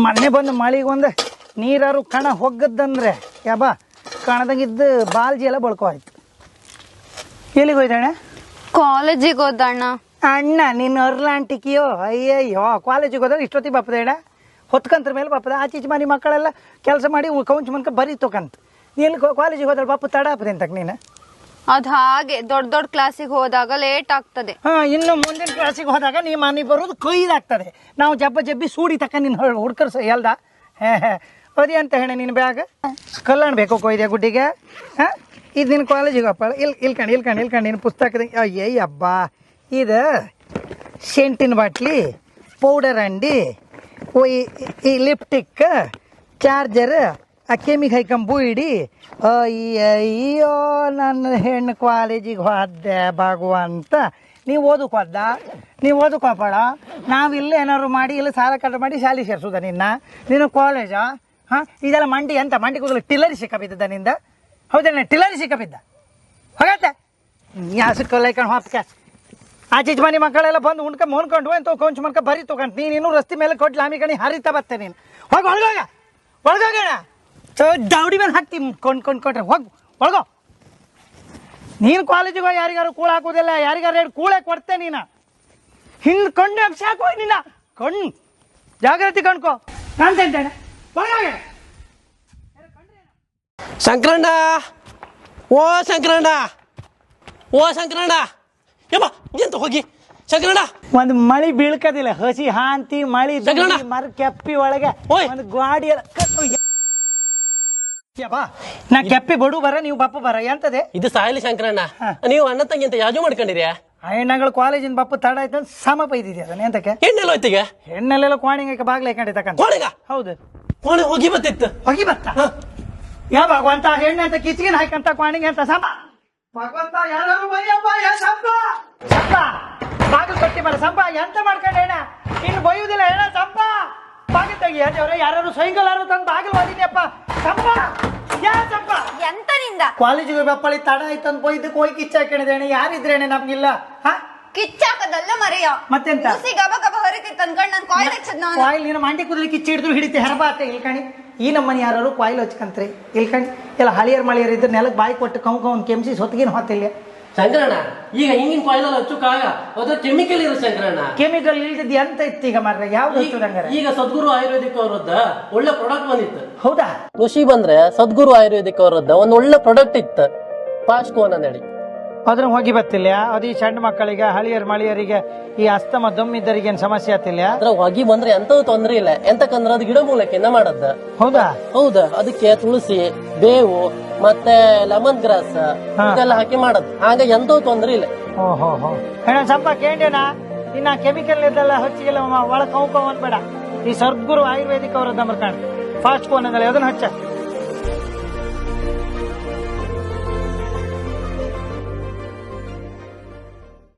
ಮೊನ್ನೆ ಬಂದು ಮಳಿಗೊಂದು ನೀರಾರು ಕಣ ಹೊಗ್ಗದಂದ್ರೆ ಯಾಬ ಕಣದಾಗಿದ್ದು ಬಾಲ್ಜಿ ಎಲ್ಲ ಬಳ್ಕೋಯ್ತು. ಎಲ್ಲಿಗೆ ಹೋಯ್ತಣ್ಣ? ಕಾಲೇಜಿಗೆ ಹೋದಣ್ಣ. ಅಣ್ಣ ನಿನ್ನ ಅರ್ಲಾಂಟಿಕಿಯೋ ಅಯ್ಯಯ್ಯೋ ಕಾಲೇಜಿಗೆ ಹೋದಾಗ ಇಷ್ಟೊತ್ತಿಗೆ ಬಾಪದ ಹೊತ್ಕಂತ್ರ ಮೇಲೆ ಬಾಪದ ಆಚೀಚೆ ಮನೆ ಮಕ್ಕಳೆಲ್ಲ ಕೆಲಸ ಮಾಡಿ ಕೌಂಚ್ ಮನ್ಕ ಬರೀತೋಕಂತ ನೀನು ಕಾಲೇಜಿಗೆ ಹೋದ್ರೆ ಬಾಪು ತಡ ಹಾಪದೆ ಅಂತಕ್ ನೀನು. ಅದ್ ಹಾಗೆ ದೊಡ್ಡ ದೊಡ್ಡ ಕ್ಲಾಸಿಗೆ ಹೋದಾಗ ಲೇಟ್ ಆಗ್ತದೆ. ಇನ್ನು ಮುಂದಿನ ಕ್ಲಾಸಿಗೆ ಹೋದಾಗ ನೀ ಮನೆ ಬರೋದು ಕೊಯ್ದಾಗ್ತದೆ. ನಾವು ಜಬ್ಬಿ ಸೂಡಿ ತಕ್ಕ ನಿನ್ನ ಹುಡ್ಕರ್ಸ ಎಲ್ದ ಅದೇ ಅಂತ ಹೇಳ ನಿನ್ನ ಬ್ಯಾಗ್ ಕಲ್ಯಾಣ ಬೇಕು ಕೊಯ್ದೆ ಗುಡ್ಡಿಗೆ. ಇದು ನಿನ್ನ ಕಾಲೇಜಿಗೆ ಅಪ್ಪ ಇಲ್ಕಂಡು ನಿನ್ನ ಪುಸ್ತಕದ ಅಯ್ಯಯ್ಯ ಹಬ್ಬ ಇದು ಸೆಂಟಿನ ಬಾಟ್ಲಿ, ಪೌಡರ್ ಅಂಡಿ, ಈ ಲಿಪ್ಟಿಕ್, ಚಾರ್ಜರ್, ಆ ಕೆಮಿಗೆ ಹೈಕಂಬು ಇಡಿ. ಅಯ್ಯಯ್ಯೋ ನನ್ನ ಹೆಣ್ಣು ಕಾಲೇಜಿಗೆ ಹೋದೆ ಭಗವಂತ. ನೀವು ಓದಕ್ಕೆ ಹೋದ, ನೀವು ಓದಕ್ಕೆ ಹೋಗ್ಬೇಡ. ನಾವಿಲ್ಲ ಏನಾದ್ರು ಮಾಡಿ ಇಲ್ಲ ಸಾಲ ಕಟ್ಟ ಮಾಡಿ ಶಾಲೆ ಸೇರಿಸೋದ ನೀನು ಕಾಲೇಜಾ? ಇದೆಲ್ಲ ಮಂಡಿ ಅಂತ ಮಂಡಿ ಕೂದಲು ಟಿಲ್ಲರಿ ಸಿಕ್ಕಬಿದ್ದ ನಿಂದ. ಹೌದೇನೆ ಟಿಲ್ಲರಿ ಸಿಕ್ಕಬಿದ್ದ ಹೋಗತ್ತೆ ಯಾಸಕ್ಕಲ್ಲೈಕಂಡು ಹೊತ್ಕೆ ಆಚೀಚೆ ಮನೆ ಮಕ್ಕಳೆಲ್ಲ ಬಂದು ಮೊನ್ಕೊಂಡು ಅಂತ ಕೊಂಚ ಮನ್ಕ ಬರೀ ತೊಗೊಂಡು ನೀನು ರಸ್ತೆ ಮೇಲೆ ಕೊಟ್ಟು ಲಾಮಿ ಕಣಿ ಹರಿತಾ ಬರ್ತೆ ನೀನು. ಹೋಗಿ ಒಳಗೋಗೋಣ ದೌಡಿ ಮೇಲೆ ಹಾಕ್ತಿ ಕೊಂಡ್ರೆ ಹೋಗಿ ಒಳಗೋ. ನೀನು ಕಾಲೇಜಿಗೆ ಹೋಗಿ ಯಾರಿಗಾರು ಕೂಳ ಹಾಕೋದಿಲ್ಲ, ಯಾರಿಗಾರು 2 ಕೂಳೆ ಕೊಡ್ತೆ ನೀನು. ಹಿಂಗೆ ಕೊಂಡು ಅಂಶ ಹಾಕೋ ನೀನು ಕಣ್ಣು ಜಾಗ್ರತೆ ಕಣ್ಕೋ ಕಾಣ್ತೇನೆ ಒಳಗೋಗ. ಶಂಕರಣ್ಣ ಓ ಶಂಕರಣ್ಣ ಯಪ್ಪ ಎಂತ ಹೋಗಿ ಶಂಕರಣ್ಣ. ಒಂದು ಮಳಿ ಬೀಳ್ಕದಿಲ್ಲ, ಹಸಿ ಹಾಂತಿ ಮಳಿ ಮರ ಕೆಪ್ಪಿ ಒಳಗೆ ಒಂದು ಗಾಡಿ ಎಲ್ಲ ನಾ ಕೆಪ್ಪಿ ಬಡು ಬರ ನೀವು ಬಪ್ಪ ಬರ ಎಂತದೆ ಇದು ಸಾಯಲಿ ಶಂಕರಣ್ಣ. ನೀವು ಅಣ್ಣ ತಂಗಿ ಅಂತ ಯಾಜು ಮಾಡ್ಕೊಂಡಿರಿ. ಹೆಣ್ಣಗಳು ಕಾಲೇಜಿನ ಬಪ್ಪ ತಡ ಆಯ್ತು ಅಂತ ಸಮ ಬೈದಿದ್ದೆ ಅದನ್ನ ಎಂತಕ್ಕೆ. ಹೆಣ್ಣೆಲ್ಲ ಹೋಯ್ತಿಗೆ ಹೆಣ್ಣಲ್ಲೆಲ್ಲ ಕೋಣಿಗೆ ಬಾಗ್ಲ ಹಾಕೊಂಡಿದ್ದಕ್ಕಂತ. ಕೋಣಿಗ ಹೌದು ಕೋಣೆ ಹೋಗಿ ಬತ್ತಿತ್ತು ಹೋಗಿ ಬತ್ತ ಯಾ ಭಗವಂತ ಹೆಣ್ಣೆ ಅಂತ ಕಿಚ್ಗಿನ ಹಾಕಂತ ಕೋಣಿಗೆ ಅಂತ ಸಮ ಭಗವಂತ ಯಾರು ಸಂಪ ಬಾಗಿಲು ಕೊಟ್ಟಿ ಬರ ಸಂಪ ಎಂತ ಮಾಡ್ಕೊಂಡೆ ಹೆಣ ಇನ್ನು ಬೈಯುವುದಿಲ್ಲ ಹೆಣ ಸಂಪ ಬಾಗಿಲು ತೆಗಿ ದೇವ್ರೆ ಯಾರು ಸೈಕಲ್ ತಂದು ಬಾಗಿಲು ಓದಿದ್ಯಪ್ಪ ಸಂಪ ಯಾ ಸಂಪ ಎಂತ ನಿಂದ ಕಾಲೇಜಿಗೆ ಬಪ್ಪಳಿ ತಡ ಆಯ್ತಂದ್ ಬೈದಕ್ಕೆ ಹೋಗಿ ಕಿಚ್ಚ ಹಾಕೊಂಡಿದೆ ಅಣ್ಣ. ಯಾರಿದ್ರೇನೆ ನಮ್ಗಿಲ್ಲ ಕಿಚ್ಚಾಕದಲ್ಲ ಮರೆಯ ಮತ್ತೆಂತ ಗಬ ಗಬ ಹರಿತಿತ್ತು ಅನ್ಕೊಂಡು ನಾನು ಕಾಯಿಲ್ ಹಚ್ಚದ್ ನಾನು. ಕಾಯಿಲ್ ನೀನು ಮಂಡಿ ಕೂದಲಿ ಕಿಚ್ಚಿ ಹಿಡಿದ್ರು ಹಿಡಿತೆ ಹೆರಬಾತೆ ಇಲ್ಕಣಿ. ಈ ನಮ್ಮನೆ ಯಾರು ಕಾಯಿಲ್ ಹಚ್ಕಂತ್ರಿ ಇಲ್ಕಣಿ ಎಲ್ಲ ಹಳಿಯರ್ ಮಳಿಯರ್ ಇದ್ರೆ ನೆಲಕ್ಕೆ ಬಾಯಿ ಕೊಟ್ಟು ಕೌನ್ ಕೆಮ್ಸಿ ಹೊತ್ತಿಗಿನ ಹೊತ್ತಿಲ್ಲ ಶಂಕರಣ್ಣ. ಈಗ ಹಿಂಗಿನ ಕಾಯಿಲ್ ಹಚ್ಚುಕಾಗ ಅದ್ರ ಕೆಮಿಕಲ್ ಇರೋ ಶಂಕರಣ್ಣ. ಕೆಮಿಕಲ್ ಇಲ್ದಿದ್ದು ಎಂತ ಇತ್ತು ಈಗ ಮಾರ್ರೆ ಯಾವ್ದು ಈಗ ಸದ್ಗುರು ಆಯುರ್ವೇದಿಕ್ ಅವರದ್ದ ಒಳ್ಳೆ ಪ್ರಾಡಕ್ಟ್ ಬಂದಿತ್ತು. ಹೌದಾ? ಖುಷಿ ಬಂದ್ರೆ ಸದ್ಗುರು ಆಯುರ್ವೇದಿಕ್ ಅವರದ್ದ ಒಂದ್ ಒಳ್ಳೆ ಪ್ರಾಡಕ್ಟ್ ಇತ್ತು ಪಾಸ್ಕೋನ್ ಅಂದೇಳಿ. ಅದ್ರ ಹೋಗಿ ಬತ್ತಿಲ್ಲ ಅದು ಈ ಸಣ್ಣ ಮಕ್ಕಳಿಗೆ ಹಳಿಯರ್ ಮಳಿಯರಿಗೆ ಈ ಅಸ್ತಮ ದಮ್ಮಿದ್ದರಿಗೆ ಏನ್ ಸಮಸ್ಯೆ ಆತಿಲ್ಲ. ಅದ್ರ ಹೊಗಿ ಬಂದ್ರೆ ಎಂತೂ ತೊಂದ್ರೆ ಇಲ್ಲ. ಎಂತಕಂದ್ರೆ ಅದು ಗಿಡ ಮೂಲಕಿಂದ ಮಾಡದ್ದ. ಹೌದಾ? ಹೌದಾ. ಅದಕ್ಕೆ ತುಳಸಿ, ಬೇವು ಮತ್ತೆ ಲೆಮನ್ ಗ್ರಾಸ್ ಇದೆಲ್ಲ ಹಾಕಿ ಮಾಡದ್. ಹಾಗ ಎಂತೂ ತೊಂದ್ರೆ ಇಲ್ಲ. ಓಹೋ ಸ್ವಲ್ಪ ಕೇಂಡೇನಾ ಇನ್ನ ಕೆಮಿಕಲ್ ಇದೆಲ್ಲ ಹಚ್ಚಿಗೆಲ್ಲ ಒಳ ಕೌ ಅಂದ್ಬೇಡ. ಈ ಸದ್ಗುರು ಆಯುರ್ವೇದಿಕ್ ಅವರದ್ದು ನಂಬರ್ ಕಾಣ ಫಾಸ್ಟ್ ಕೋನ್ ಅದನ್ನ ಹಚ್ಚ